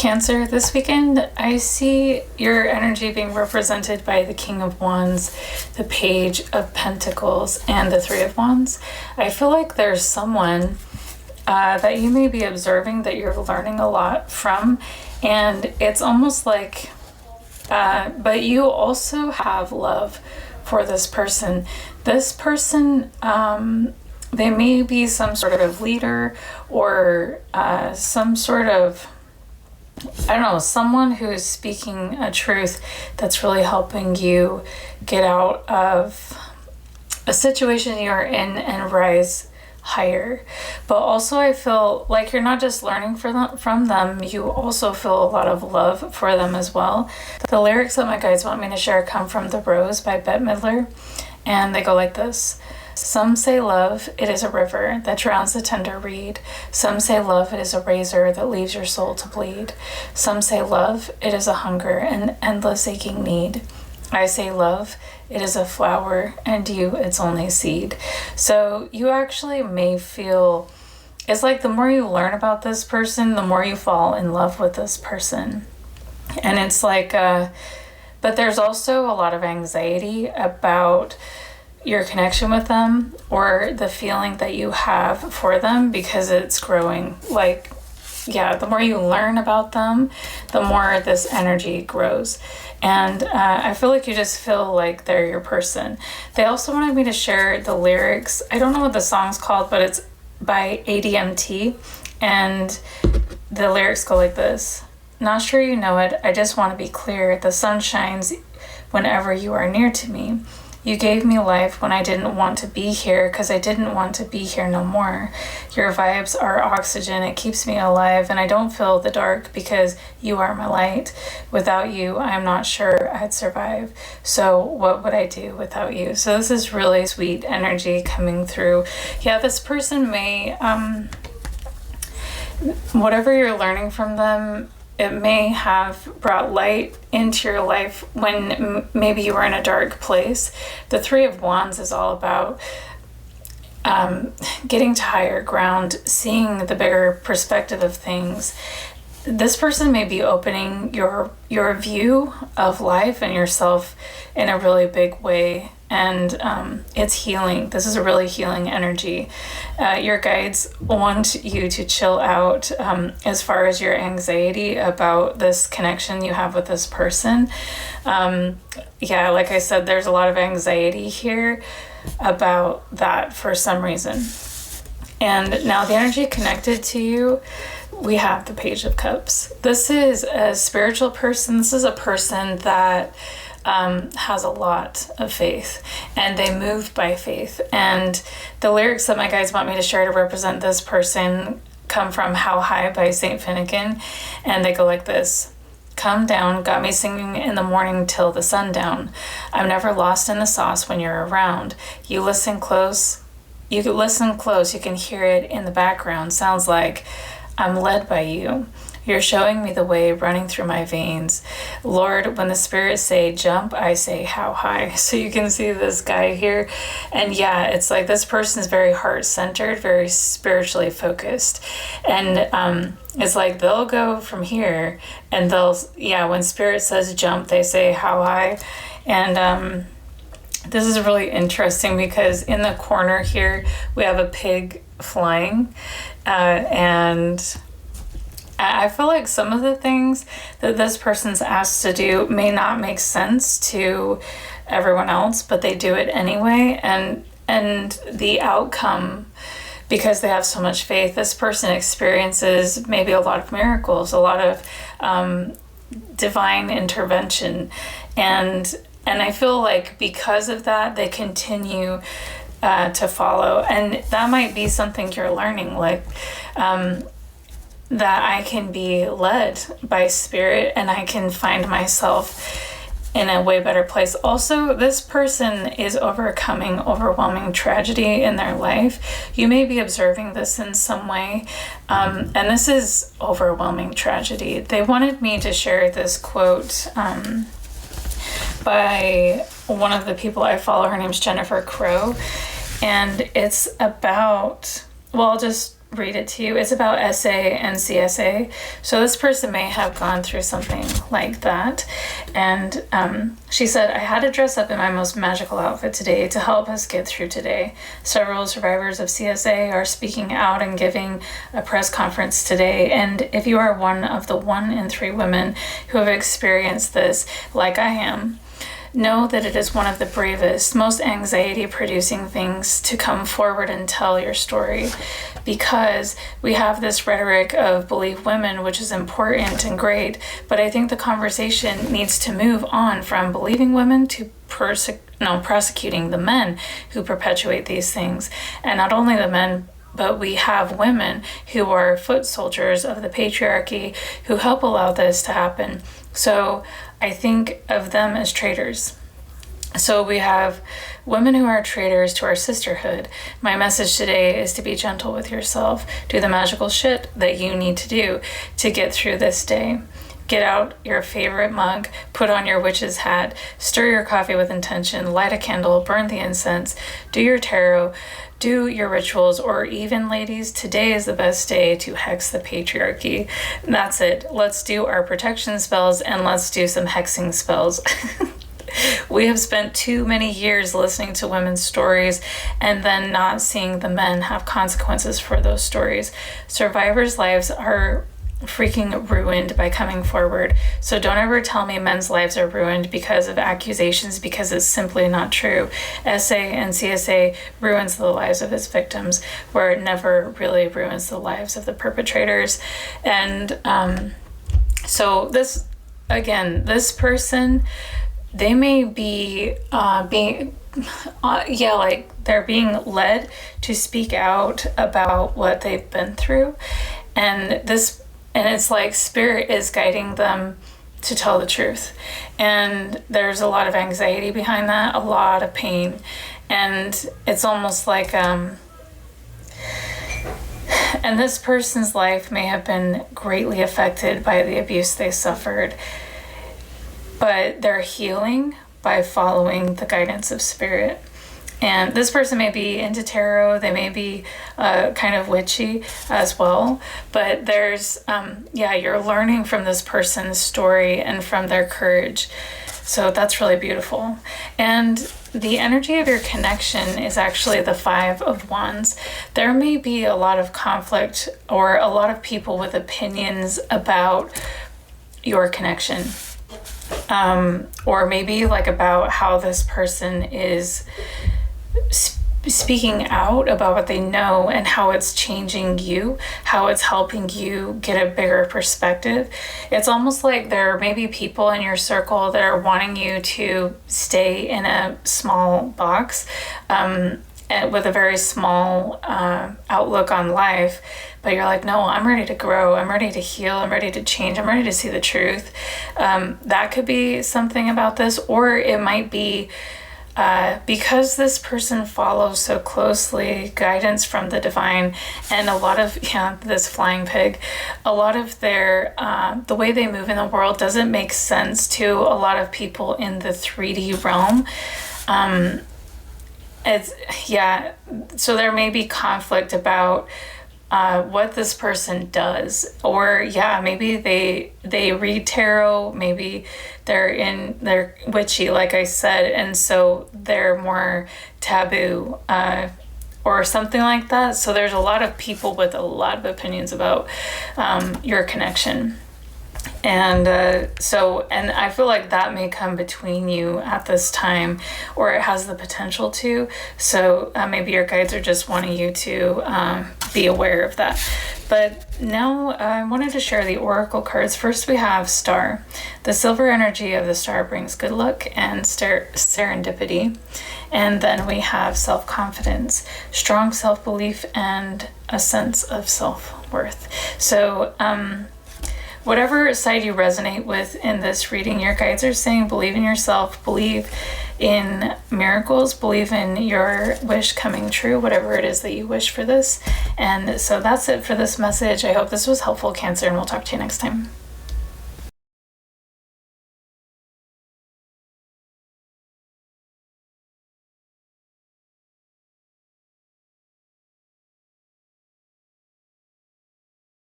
Cancer, this weekend, I see your energy being represented by the King of Wands, the Page of Pentacles, and the Three of Wands. I feel like there's someone that you may be observing that you're learning a lot from, and it's almost like, but you also have love for this person. This person, they may be some sort of leader or some sort of, I don't know, someone who is speaking a truth that's really helping you get out of a situation you're in and rise higher. But also I feel like you're not just learning from them, you also feel a lot of love for them as well. The lyrics that my guides want me to share come from The Rose by Bette Midler, and they go like this. Some say love, it is a river that drowns the tender reed. Some say love, it is a razor that leaves your soul to bleed. Some say love, it is a hunger and endless aching need. I say love, it is a flower, and you, it's only seed. So you actually may feel, it's like the more you learn about this person, the more you fall in love with this person. And it's like, but there's also a lot of anxiety about your connection with them or the feeling that you have for them because it's growing. Like, yeah, the more you learn about them, the more this energy grows. And I feel like you just feel like they're your person. They also wanted me to share the lyrics. I don't know what the song's called, but it's by ADMT. And the lyrics go like this. Not sure you know it, I just want to be clear. The sun shines whenever you are near to me. You gave me life when I didn't want to be here because I didn't want to be here no more. Your vibes are oxygen, it keeps me alive, and I don't feel the dark because you are my light. Without you, I'm not sure I'd survive. So what would I do without you? So this is really sweet energy coming through. Yeah, this person may, whatever you're learning from them, it may have brought light into your life when maybe you were in a dark place. The Three of Wands is all about getting to higher ground, seeing the bigger perspective of things. This person may be opening your view of life and yourself in a really big way. And it's healing. This is a really healing energy. Your guides want you to chill out as far as your anxiety about this connection you have with this person. Yeah, like I said, there's a lot of anxiety here about that for some reason. And now the energy connected to you, we have the Page of Cups. This is a spiritual person. This is a person that has a lot of faith, and they move by faith. And the lyrics that my guides want me to share to represent this person come from How High by St. Finnegan, and they go like this. Come down, got me singing in the morning till the sundown. I'm never lost in the sauce when you're around. You listen close, you can hear it in the background. Sounds like I'm led by you. You're showing me the way running through my veins. Lord, when the spirits say jump, I say how high. So you can see this guy here. And yeah, it's like this person is very heart-centered, very spiritually focused. And it's like they'll go from here and when spirit says jump, they say how high. And this is really interesting because in the corner here, we have a pig flying. And I feel like some of the things that this person's asked to do may not make sense to everyone else, but they do it anyway. And the outcome, because they have so much faith, this person experiences maybe a lot of miracles, a lot of divine intervention. And I feel like because of that, they continue to follow. And that might be something you're learning, like that I can be led by spirit and I can find myself in a way better place. Also, this person is overcoming overwhelming tragedy in their life. You may be observing this in some way, and this is overwhelming tragedy. They wanted me to share this quote by one of the people I follow. Her name's Jennifer Crow, and it's about, well, I'll just read it to you. It's about SA and CSA. So this person may have gone through something like that. And she said, I had to dress up in my most magical outfit today to help us get through today. Several survivors of CSA are speaking out and giving a press conference today. And if you are one of the 1 in 3 women who have experienced this, like I am, know that it is one of the bravest, most anxiety-producing things to come forward and tell your story, because we have this rhetoric of believe women, which is important and great, but I think the conversation needs to move on from believing women to prosecuting the men who perpetuate these things. And not only the men, but we have women who are foot soldiers of the patriarchy who help allow this to happen. So I think of them as traitors. So we have women who are traitors to our sisterhood. My message today is to be gentle with yourself. Do the magical shit that you need to do to get through this day. Get out your favorite mug, put on your witch's hat, stir your coffee with intention, light a candle, burn the incense, do your tarot, do your rituals, or even, ladies, today is the best day to hex the patriarchy. That's it. Let's do our protection spells and let's do some hexing spells. We have spent too many years listening to women's stories and then not seeing the men have consequences for those stories. Survivors' lives are freaking ruined by coming forward. So don't ever tell me men's lives are ruined because of accusations, because it's simply not true. SA and CSA ruins the lives of its victims, where it never really ruins the lives of the perpetrators. And so this person, they may be they're being led to speak out about what they've been through, and it's like spirit is guiding them to tell the truth. And there's a lot of anxiety behind that, a lot of pain. And it's almost like, and this person's life may have been greatly affected by the abuse they suffered, but they're healing by following the guidance of spirit. And this person may be into tarot, they may be kind of witchy as well, but there's, you're learning from this person's story and from their courage. So that's really beautiful. And the energy of your connection is actually the 5 of Wands. There may be a lot of conflict or a lot of people with opinions about your connection. Or maybe like about how this person is speaking out about what they know and how it's changing you, how it's helping you get a bigger perspective. It's almost like there may be people in your circle that are wanting you to stay in a small box and with a very small outlook on life. But you're like, no, I'm ready to grow. I'm ready to heal. I'm ready to change. I'm ready to see the truth. That could be something about this, or it might be because this person follows so closely guidance from the divine, and a lot of this flying pig, a lot of their the way they move in the world doesn't make sense to a lot of people in the 3D realm. So there may be conflict about what this person does, or maybe they read tarot, maybe they're witchy, like I said, and so they're more taboo or something like that. So there's a lot of people with a lot of opinions about your connection. And and I feel like that may come between you at this time, or it has the potential to. So maybe your guides are just wanting you to be aware of that. But now I wanted to share the oracle cards. First we have Star. The silver energy of the star brings good luck and serendipity. And then we have self-confidence, strong self-belief, and a sense of self-worth. So whatever side you resonate with in this reading, your guides are saying believe in yourself, believe in miracles, believe in your wish coming true, whatever it is that you wish for this. And so that's it for this message. I hope this was helpful, Cancer, and we'll talk to you next time.